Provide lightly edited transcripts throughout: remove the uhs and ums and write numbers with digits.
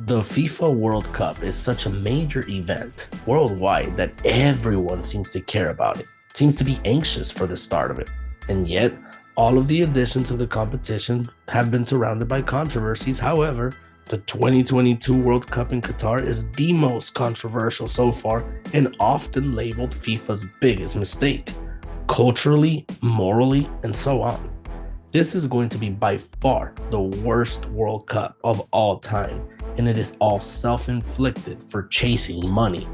The FIFA World Cup is such a major event worldwide that everyone seems to care about it, seems to be anxious for the start of it. And yet, all of the editions of the competition have been surrounded by controversies. However, the 2022 World Cup in Qatar is the most controversial so far and often labeled FIFA's biggest mistake, culturally, morally, and so on. This is going to be by far the worst World Cup of all time, and it is all self-inflicted for chasing money.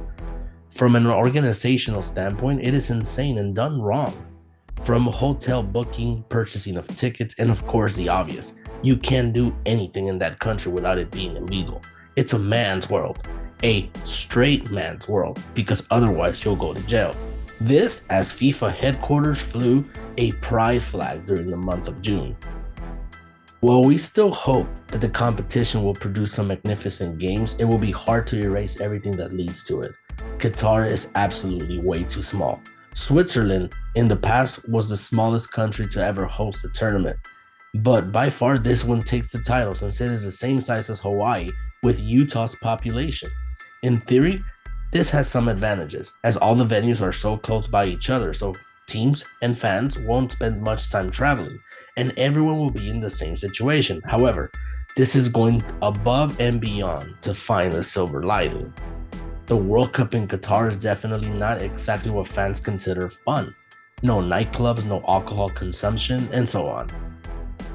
From an organizational standpoint, it is insane and done wrong. From hotel booking, purchasing of tickets, and of course the obvious, you can't do anything in that country without it being illegal. It's a man's world, a straight man's world, because otherwise you'll go to jail. This as FIFA headquarters flew a pride flag during the month of June. While we still hope that the competition will produce some magnificent games, it will be hard to erase everything that leads to it. Qatar is absolutely way too small. Switzerland in the past was the smallest country to ever host a tournament, but by far this one takes the title since it is the same size as Hawaii with Utah's population. In theory, this has some advantages, as all the venues are so close by each other, so teams and fans won't spend much time traveling, and everyone will be in the same situation. However, this is going above and beyond to find the silver lining. The World Cup in Qatar is definitely not exactly what fans consider fun. No nightclubs, no alcohol consumption, and so on.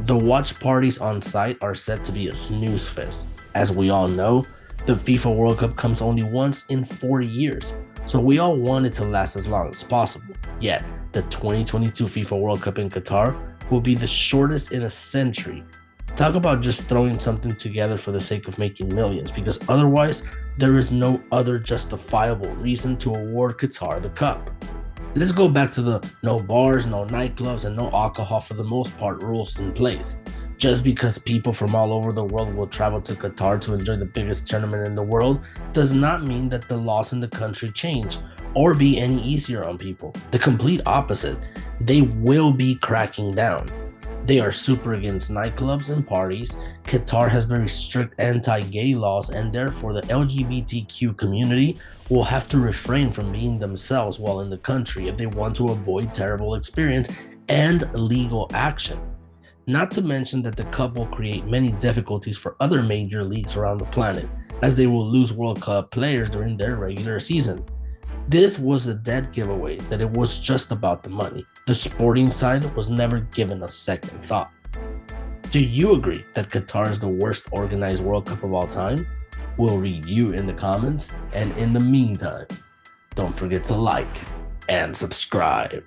The watch parties on site are said to be a snooze fest. As we all know, the FIFA World Cup comes only once in 40 years, so we all want it to last as long as possible. Yet, the 2022 FIFA World Cup in Qatar will be the shortest in a century. Talk about just throwing something together for the sake of making millions, because otherwise, there is no other justifiable reason to award Qatar the cup. Let's go back to the no bars, no nightclubs, and no alcohol for the most part rules in place. Just because people from all over the world will travel to Qatar to enjoy the biggest tournament in the world does not mean that the laws in the country change or be any easier on people. The complete opposite. They will be cracking down. They are super against nightclubs and parties. Qatar has very strict anti-gay laws, and therefore the LGBTQ community will have to refrain from being themselves while in the country if they want to avoid terrible experience and legal action. Not to mention that the cup will create many difficulties for other major leagues around the planet, as they will lose World Cup players during their regular season. This was a dead giveaway that it was just about the money. The sporting side was never given a second thought. Do you agree that Qatar is the worst organized World Cup of all time? We'll read you in the comments, and in the meantime, don't forget to like and subscribe.